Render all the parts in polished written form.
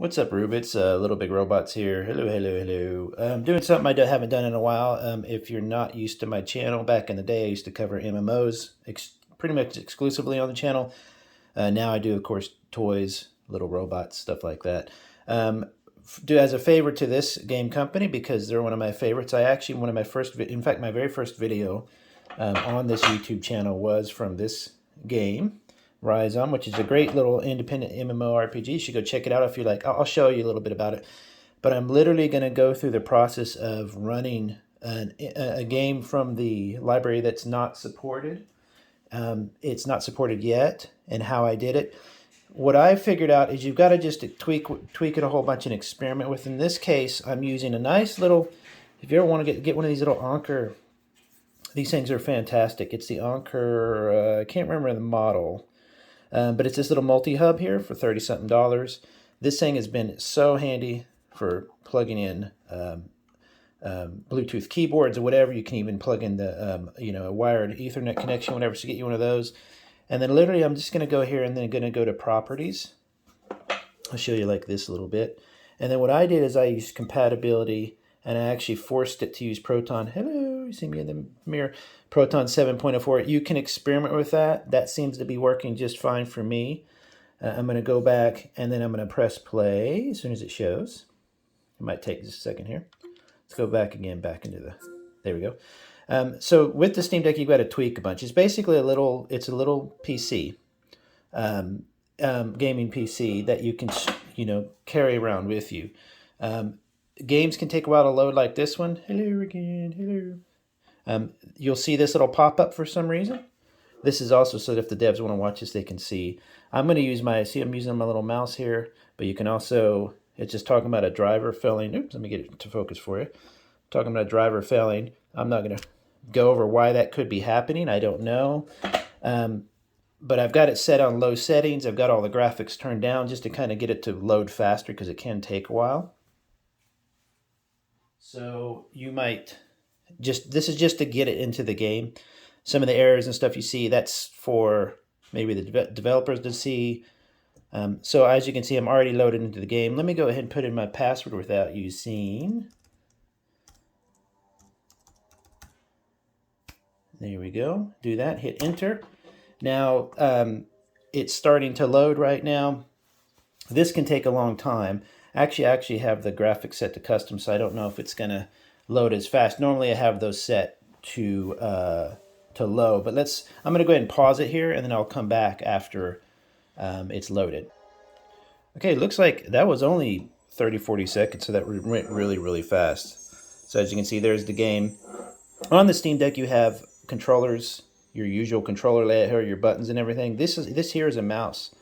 What's up, Rube? It's Little Big Robots here. Hello, hello, hello. I'm doing something haven't done in a while. If you're not used to my channel, back in the day, I used to cover MMOs pretty much exclusively on the channel. Now I do, of course, toys, little robots, stuff like that. Do as a favor to this game company because they're one of my favorites. I actually, one of my first, in fact, my very first video on this YouTube channel was from this game. Rhizome, which is a great little independent MMORPG. You should go check it out if you like. I'll show you a little bit about it. But I'm literally going to go through the process of running a game from the library that's not supported. It's not supported yet, and how I did it. What I figured out is you've got to just tweak it a whole bunch and experiment with. In this case, I'm using a nice little, if you ever want to get one of these little Anker, these things are fantastic. It's the Anker, I can't remember the model. But it's this little multi-hub here for $30-something. This thing has been so handy for plugging in Bluetooth keyboards or whatever. You can even plug in the a wired Ethernet connection, whatever. So get you one of those. And then literally I'm just going to go here and then going to go to properties. I'll show you like this a little bit. And then what I did is I used compatibility, and I actually forced it to use Proton. Hello, you see me in the mirror. Proton 7.04. You can experiment with that. That seems to be working just fine for me. I'm going to go back, and then I'm going to press play as soon as it shows. It might take just a second here. Let's go back again, back into the, there we go. So with the Steam Deck, you've got to tweak a bunch. It's basically a little PC, gaming PC that you can, carry around with you. Games can take a while to load like this one. Hello again, hello. You'll see this little pop up for some reason. This is also so that if the devs want to watch this, they can see. I'm going to use I'm using my little mouse here, but you can also, it's just talking about a driver failing. Oops, let me get it to focus for you. Talking about a driver failing. I'm not going to go over why that could be happening. I don't know. But I've got it set on low settings. I've got all the graphics turned down just to kind of get it to load faster because it can take a while. So you might this is just to get it into the game. Some of the errors and stuff you see, that's for maybe the developers to see. So as you can see, I'm already loaded into the game. Let me go ahead and put in my password without you seeing. There we go. Do that, hit enter. Now, it's starting to load right now. This can take a long time. Actually, I actually have the graphics set to custom, so I don't know if it's going to load as fast. Normally, I have those set to low, but I'm going to go ahead and pause it here, and then I'll come back after it's loaded. Okay, looks like that was only 30-40 seconds, so that went really, really fast. So as you can see, there's the game. On the Steam Deck, you have controllers, your usual controller layout here, your buttons and everything. This here is a mouse.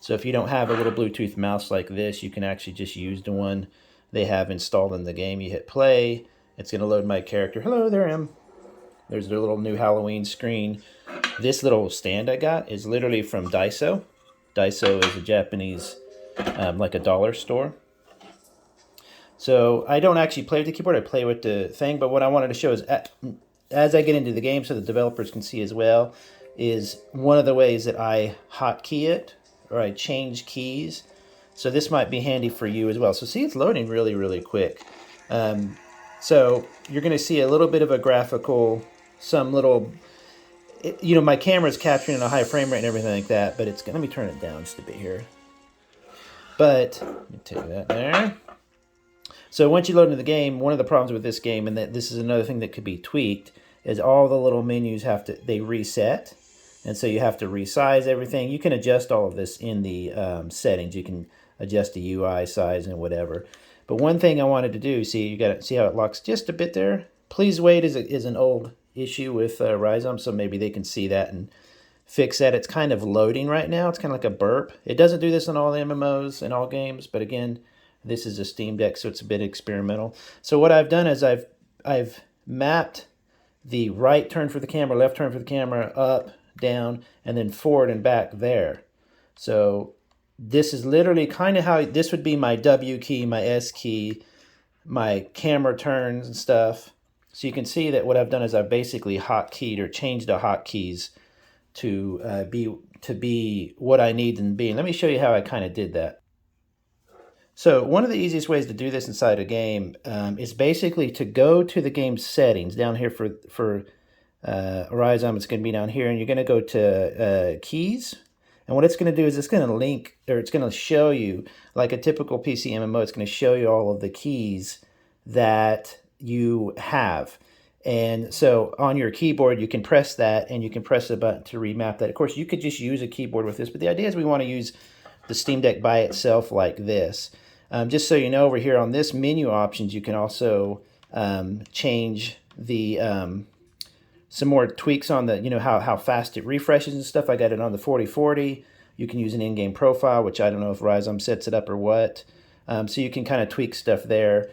So if you don't have a little Bluetooth mouse like this, you can actually just use the one they have installed in the game. You hit play, it's going to load my character. Hello, there I am. There's their little new Halloween screen. This little stand I got is literally from Daiso. Daiso is a Japanese, like a dollar store. So I don't actually play with the keyboard, I play with the thing, but what I wanted to show is, as I get into the game so the developers can see as well, is one of the ways that I hotkey it, or I change keys. So this might be handy for you as well. So see, it's loading really, really quick. So you're going to see a little bit of a graphical, my camera's capturing in a high frame rate and everything like that, but let me turn it down just a bit here. But, let me take that there. So once you load into the game, one of the problems with this game, and that this is another thing that could be tweaked, is all the little menus they reset. And so you have to resize everything. You can adjust all of this in the settings. You can adjust the UI size and whatever. But one thing I wanted to do, see how it locks just a bit there? Please wait is an old issue with Rhizome, so maybe they can see that and fix that. It's kind of loading right now. It's kind of like a burp. It doesn't do this on all the MMOs and all games, but again, this is a Steam Deck, so it's a bit experimental. So what I've done is I've mapped the right turn for the camera, left turn for the camera, up, down, and then forward and back there. So this is literally kind of how this would be my W key, my S key, my camera turns and stuff. So you can see that what I've done is I've basically hotkeyed or changed the hotkeys to be what I need them to be. And let me show you how I kind of did that. So one of the easiest ways to do this inside a game is basically to go to the game settings down here for Horizon. It's going to be down here, and you're going to go to keys. And what it's going to do is it's going to link, or it's going to show you, like a typical PC MMO, it's going to show you all of the keys that you have. And so on your keyboard, you can press that, and you can press a button to remap that. Of course, you could just use a keyboard with this, but the idea is we want to use the Steam Deck by itself like this. Just so you know, over here on this menu options, you can also change the some more tweaks on the, how fast it refreshes and stuff. I got it on the 4040. You can use an in-game profile, which I don't know if Ryzom sets it up or what. So you can kind of tweak stuff there.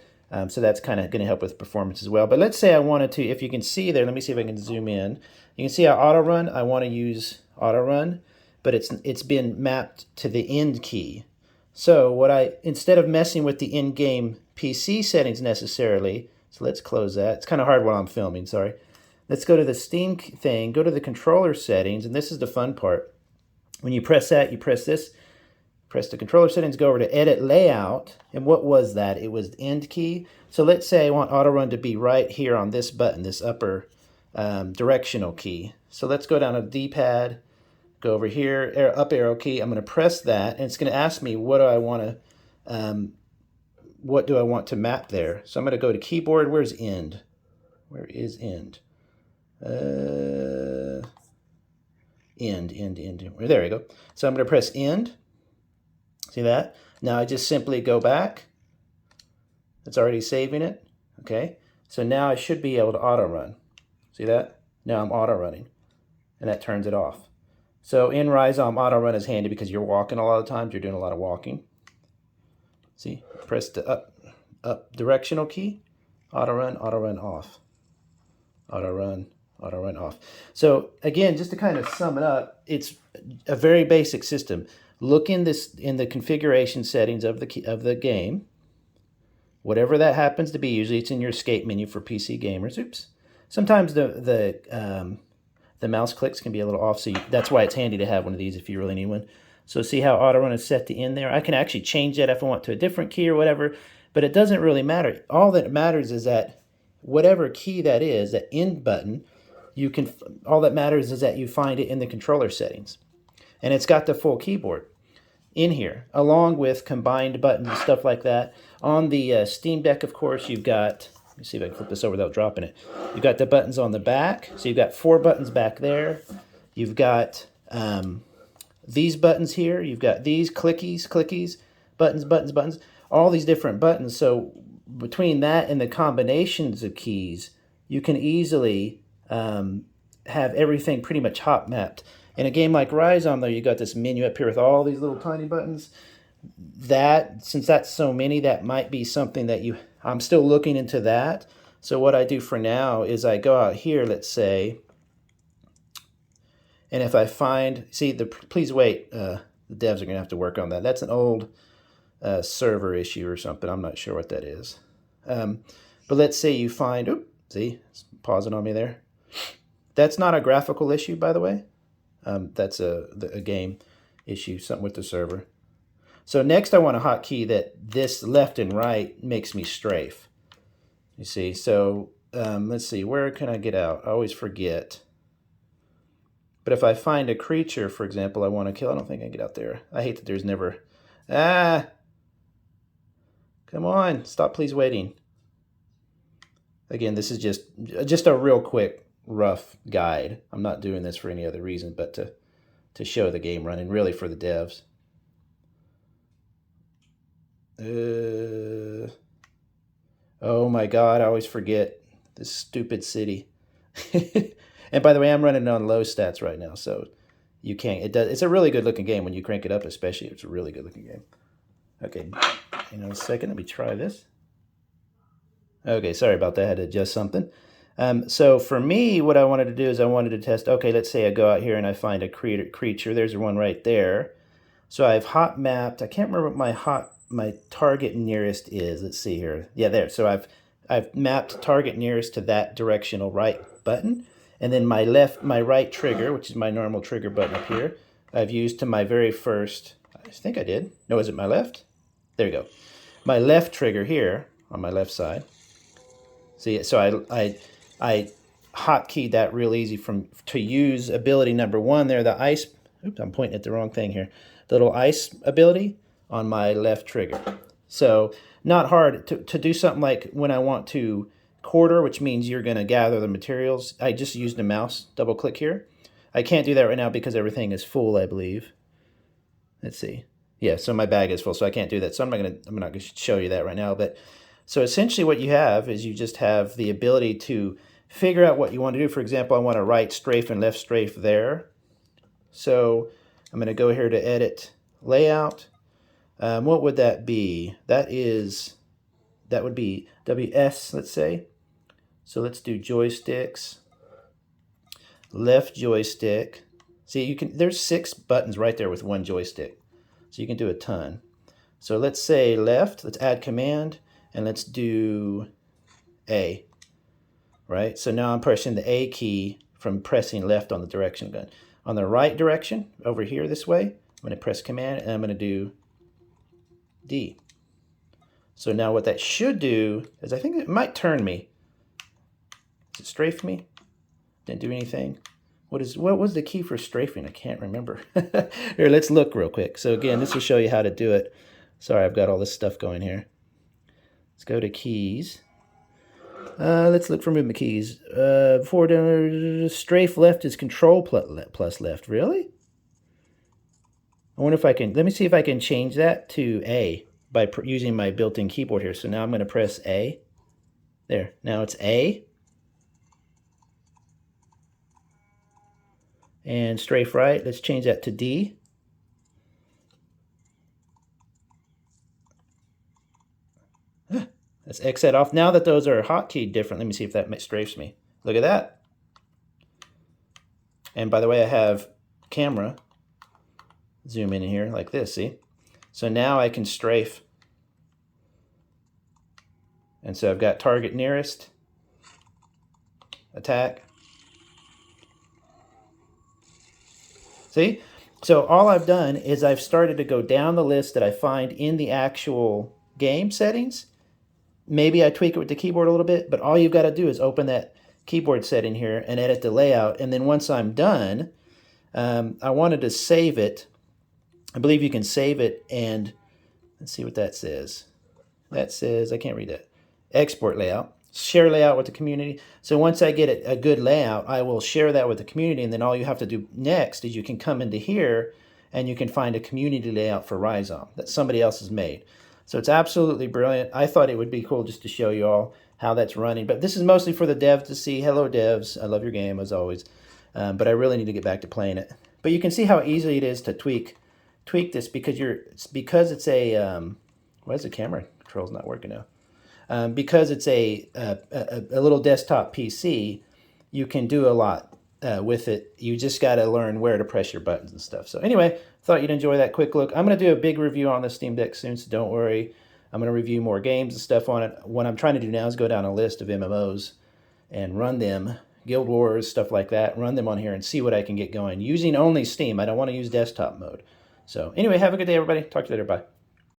So that's kind of going to help with performance as well. But let's say I wanted to, if you can see there, let me see if I can zoom in. You can see how auto run, I want to use auto run, but it's been mapped to the end key. So instead of messing with the in-game PC settings necessarily, so let's close that. It's kind of hard while I'm filming, sorry. Let's go to the Steam thing, go to the controller settings, and this is the fun part. When you press that, you press this, press the controller settings, go over to edit layout, and what was that? It was the end key. So let's say I want auto run to be right here on this button, this upper directional key. So let's go down to the D-pad, go over here, up arrow key. I'm going to press that, and it's going to ask me what do I want to map there. So I'm going to go to keyboard. Where's end? Where is end? End. There we go. So I'm going to press end. See that? Now I just simply go back. It's already saving it. Okay. So now I should be able to auto run. See that? Now I'm auto running, and that turns it off. So in Ryzom, auto run is handy because you're walking a lot of times. You're doing a lot of walking. See? Press the up directional key. Auto run off. Auto run off. So again, just to kind of sum it up, it's a very basic system. Look in the configuration settings of the game, whatever that happens to be. Usually, it's in your escape menu for PC gamers. Oops. Sometimes the mouse clicks can be a little off, so that's why it's handy to have one of these if you really need one. So see how auto run is set to in there. I can actually change that if I want to a different key or whatever, but it doesn't really matter. All that matters is that whatever key that is, that end button, all that matters is that you find it in the controller settings. And it's got the full keyboard in here, along with combined buttons and stuff like that. On the Steam Deck, of course, you've got, let me see if I can flip this over without dropping it. You've got the buttons on the back. So you've got 4 buttons back there. You've got these buttons here. You've got these clickies, buttons, all these different buttons. So between that and the combinations of keys, you can easily have everything pretty much hot mapped. In a game like Ryzom, though, you got this menu up here with all these little tiny buttons. Since that's so many, that might be something that I'm still looking into that. So what I do for now is I go out here, let's say, and if I find, please wait, the devs are going to have to work on that. That's an old server issue or something. I'm not sure what that is. But let's say you find, see, it's pausing on me there. That's not a graphical issue, by the way. That's a game issue, something with the server. So next I want a hotkey that this left and right makes me strafe. You see, so let's see, where can I get out? I always forget. But if I find a creature, for example, I want to kill, I don't think I can get out there. I hate that there's never, come on, stop please waiting. Again, this is just a real quick, rough guide. I'm not doing this for any other reason but to show the game running, really for the devs. Oh my god, I always forget this stupid city. And by the way, I'm running on low stats right now, so you can't, it's a really good looking game when you crank it up, especially. It's a really good looking game. Okay, hang on a second, let me try this. Okay, sorry about that, I had to adjust something. So for me, what I wanted to do is I wanted to test, okay, let's say I go out here and I find a creature. There's one right there. So I've hot mapped, I can't remember what my target nearest is. Let's see here. Yeah, there. So I've mapped target nearest to that directional right button. And then my right trigger, which is my normal trigger button up here, I've used to my very first, I think I did. No, is it my left? There you go. My left trigger here on my left side. See, so I hotkeyed that real easy to use ability number 1 there, the ice. Oops, I'm pointing at the wrong thing here. The little ice ability on my left trigger. So not hard to do something like when I want to quarter, which means you're going to gather the materials. I just used a mouse. Double click here. I can't do that right now because everything is full, I believe. Let's see. Yeah, so my bag is full, so I can't do that. So I'm not going to show you that right now. But so essentially what you have is you just have the ability to figure out what you want to do. For example, I want a right strafe and left strafe there. So I'm going to go here to edit layout. What would that be? That would be WS, let's say. So let's do joysticks. Left joystick. See, there's 6 buttons right there with 1 joystick. So you can do a ton. So let's say left, let's add command, and let's do A. Right? So now I'm pressing the A key from pressing left on the direction gun. On the right direction, over here this way, I'm going to press command, and I'm going to do D. So now what that should do is I think it might turn me. Does it strafe me? Didn't do anything. What was the key for strafing? I can't remember. Here, let's look real quick. So again, this will show you how to do it. Sorry, I've got all this stuff going here. Let's go to keys. Let's look for movement keys. Strafe left is control plus left. Really? I wonder if I can, let me see if I can change that to A by using my built-in keyboard here. So now I'm going to press A. There, now it's A. And strafe right, let's change that to D. Let's X that off. Now that those are hotkeyed different, let me see if that strafes me. Look at that. And by the way, I have camera. Zoom in here like this, see? So now I can strafe. And so I've got target nearest, attack. See? So all I've done is I've started to go down the list that I find in the actual game settings. Maybe I tweak it with the keyboard a little bit, but all you've got to do is open that keyboard setting here and edit the layout. And then once I'm done, I wanted to save it. I believe you can save it, and let's see what that says. That says, I can't read that. Export layout. Share layout with the community. So once I get a good layout, I will share that with the community, and then all you have to do next is you can come into here and you can find a community layout for Rhizome that somebody else has made. So it's absolutely brilliant. I thought it would be cool just to show you all how that's running. But this is mostly for the devs to see. Hello, devs. I love your game, as always. But I really need to get back to playing it. But you can see how easy it is to tweak this because it's a why is the camera control's not working now? Because it's a little desktop PC, you can do a lot with it. You just got to learn where to press your buttons and stuff. So anyway, thought you'd enjoy that quick look. I'm going to do a big review on the Steam Deck soon, so don't worry. I'm going to review more games and stuff on it. What I'm trying to do now is go down a list of MMOs and run them, Guild Wars, stuff like that, run them on here and see what I can get going using only Steam. I don't want to use desktop mode. So anyway, have a good day, everybody. Talk to you later. Bye.